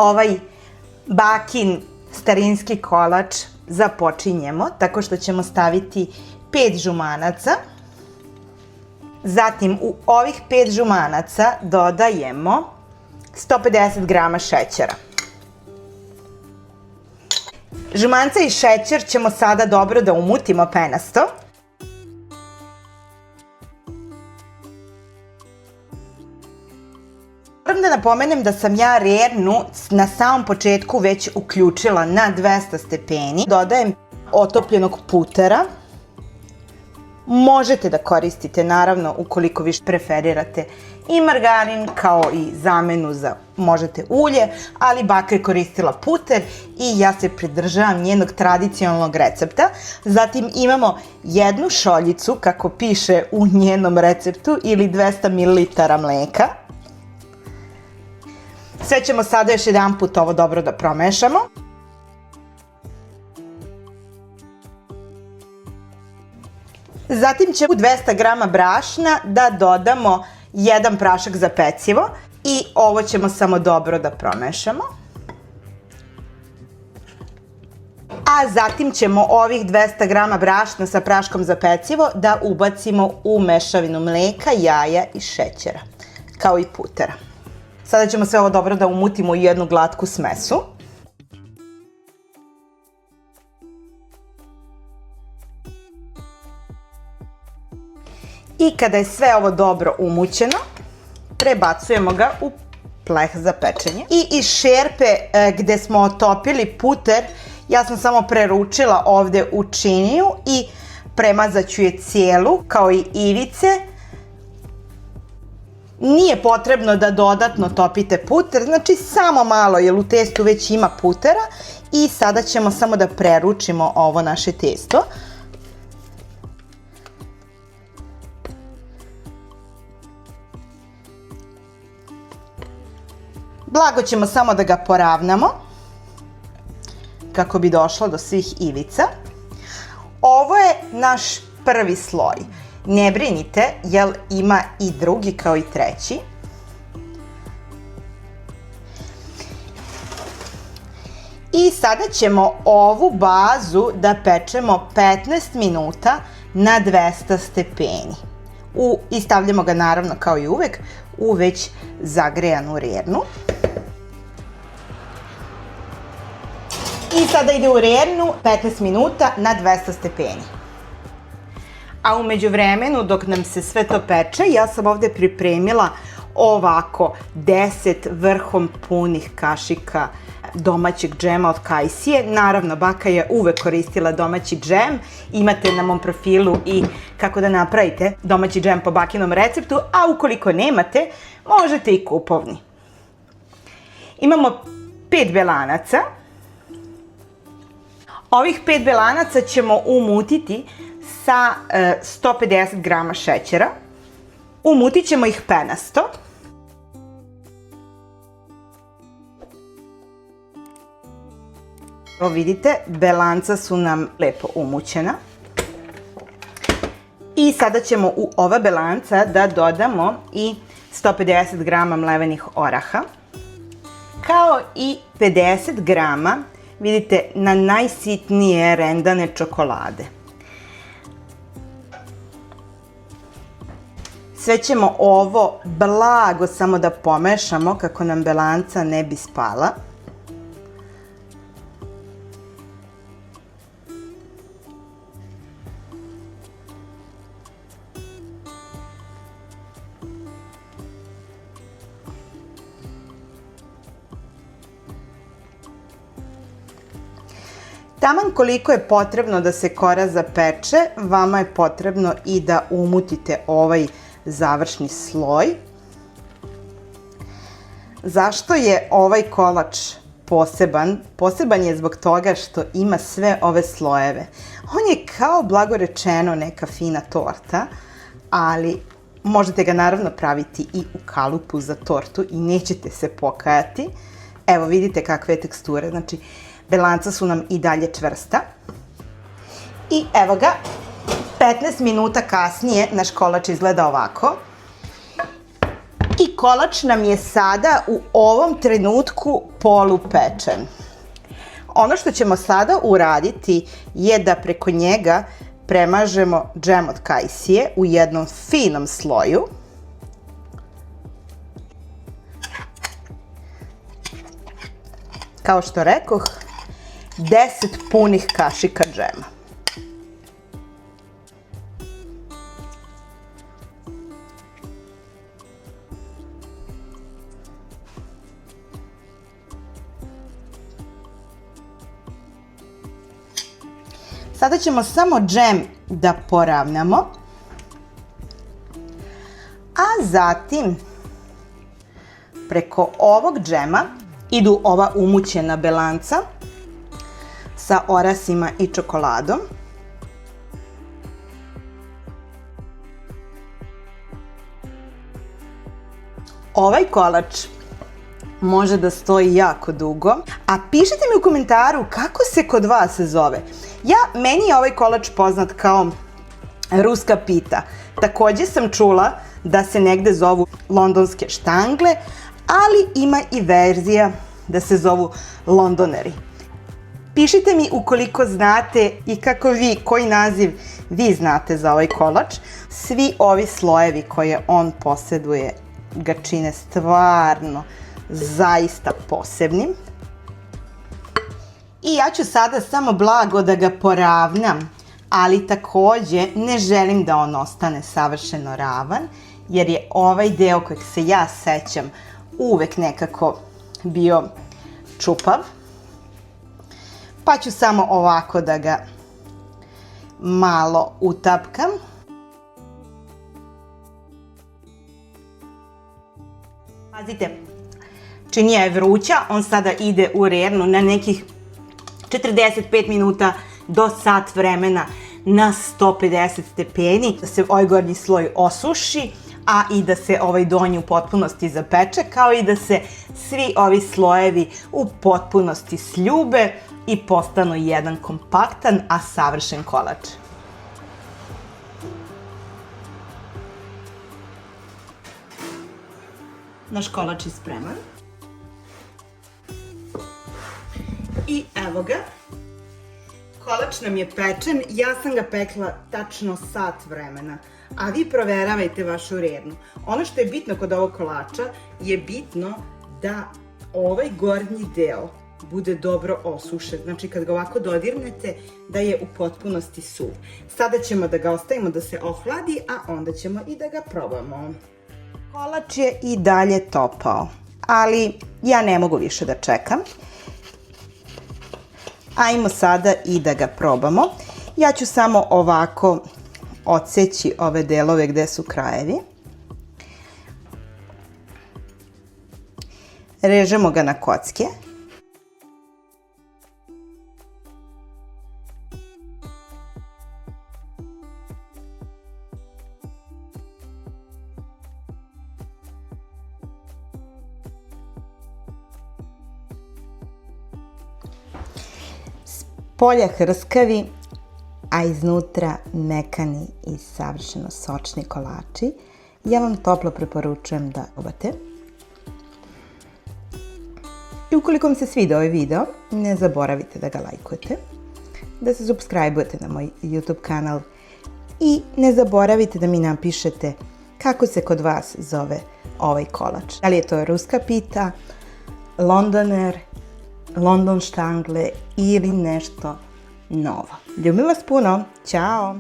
ovaj bakin starinski kolač započinjemo tako što ćemo staviti 5 žumanaca. Zatim u ovih 5 žumanaca dodajemo 150 grama šećera. Žumanca i šećer ćemo sada dobro da umutimo penasto. Moram da napomenem da sam ja rernu na samom početku već uključila na 200 stepeni. Dodajem otopljenog putera. Možete da koristite, naravno, ukoliko vi preferirate i margarin kao i zamenu za možete ulje, ali baka je koristila puter i ja se pridržavam njenog tradicionalnog recepta. Zatim imamo jednu šoljicu, kako piše u njenom receptu, ili 200 ml mleka. Sve ćemo sada još jedan put ovo dobro da promešamo. Zatim ćemo u 200 grama brašna da dodamo 1 prašak za pecivo i ovo ćemo samo dobro da promešamo. A zatim ćemo ovih 200 grama brašna sa praškom za pecivo da ubacimo u mešavinu mleka, jaja i šećera, kao i putera. Sada ćemo sve ovo dobro da umutimo u jednu glatku smesu. I kada je sve ovo dobro umućeno, prebacujemo ga u pleh za pečenje. I iz šerpe gde smo otopili puter, ja sam samo preručila ovde u činiju i premazat ću je cijelu, kao i ivice. Nije potrebno da dodatno topite puter, znači samo malo, jer u testu već ima putera. I sada ćemo samo da preručimo ovo naše testo. Blago ćemo samo da ga poravnamo, kako bi došlo do svih ivica. Ovo je naš prvi sloj. Ne brinite, jer ima i drugi kao i treći. I sada ćemo ovu bazu da pečemo 15 minuta na 200 stepeni. I stavljamo ga, naravno, kao i uvek, u već zagrejanu rernu. I sada ide u rernu 15 minuta na 200 stepeni. A u međuvremenu, dok nam se sve to peče, ja sam ovde pripremila ovako 10 vrhom punih kašika domaćeg džema od kajsije. Naravno, baka je uvek koristila domaći džem. Imate na mom profilu i kako da napravite domaći džem po bakinom receptu, a ukoliko nemate, možete i kupovni. Imamo 5 belanaca. Ovih 5 belanaca ćemo umutiti sa 150 grama šećera. Umutit ćemo ih penasto. Evo vidite, belanca su nam lepo umućena. I sada ćemo u ova belanca da dodamo i 150 grama mlevenih oraha, kao i 50 grama, vidite, na najsitnije rendane čokolade. Sve ćemo ovo blago samo da pomešamo kako nam belanca ne bi spala. Taman koliko je potrebno da se kora zapeče, vama je potrebno i da umutite ovaj završni sloj. Zašto je ovaj kolač poseban? Poseban je zbog toga što ima sve ove slojeve. On je kao, blago rečeno, neka fina torta, ali možete ga naravno praviti i u kalupu za tortu i nećete se pokajati. Evo vidite kakve je teksture, znači belanca su nam i dalje čvrsta. I evo ga, 15 minuta kasnije naš kolač izgleda ovako. I kolač nam je sada u ovom trenutku polupečen. Ono što ćemo sada uraditi je da preko njega premažemo džem od kajsije u jednom finom sloju. Kao što rekoh, 10 punih kašika džema. Sada ćemo samo džem da poravnamo, a zatim preko ovog džema idu ova umućena belanca sa orasima i čokoladom. Ovaj kolač može da stoji jako dugo, a pišite mi u komentaru kako se kod vas zove. Meni je ovaj kolač poznat kao ruska pita. Takođe sam čula da se negde zovu londonske štangle, ali ima i verzija da se zovu londoneri. Pišite mi ukoliko znate i koji naziv vi znate za ovaj kolač. Svi ovi slojevi koje on poseduje ga čine stvarno zaista posebnim. I ja ću sada samo blago da ga poravnam, ali takođe ne želim da on ostane savršeno ravan, jer je ovaj deo kojeg se ja sećam uvek nekako bio čupav. Pa ću samo ovako da ga malo utapkam. Pazite, činija je vruća, on sada ide u rernu na nekih 45 minuta do sat vremena na 150 stepeni, da se ovaj gornji sloj osuši, a i da se ovaj donji u potpunosti zapeče, kao i da se svi ovi slojevi u potpunosti sljube i postanu jedan kompaktan, a savršen kolač. Naš kolač je spreman. I evo ga. Kolač nam je pečen, ja sam ga pekla tačno sat vremena, a vi proveravajte vašu rernu. Ono što je bitno kod ovog kolača je bitno da ovaj gornji deo bude dobro osušen. Znači kad ga ovako dodirnete da je u potpunosti suv. Sada ćemo da ga ostavimo da se ohladi, a onda ćemo i da ga probamo. Kolač je i dalje topao, ali ja ne mogu više da čekam. Ajmo sada i da ga probamo. Ja ću samo ovako odseći ove delove gde su krajevi. Režemo ga na kocke. Spolja hrskavi, a iznutra mekani i savršeno sočni kolači. Ja vam toplo preporučujem da probate. I ukoliko vam se svidio ovaj video, ne zaboravite da ga lajkujete, da se subscribe-ujete na moj YouTube kanal i ne zaboravite da mi napišete kako se kod vas zove ovaj kolač. Da li je to ruska pita, londoner, London štangle ili nešto novo. Ljubim vas puno. Ćao!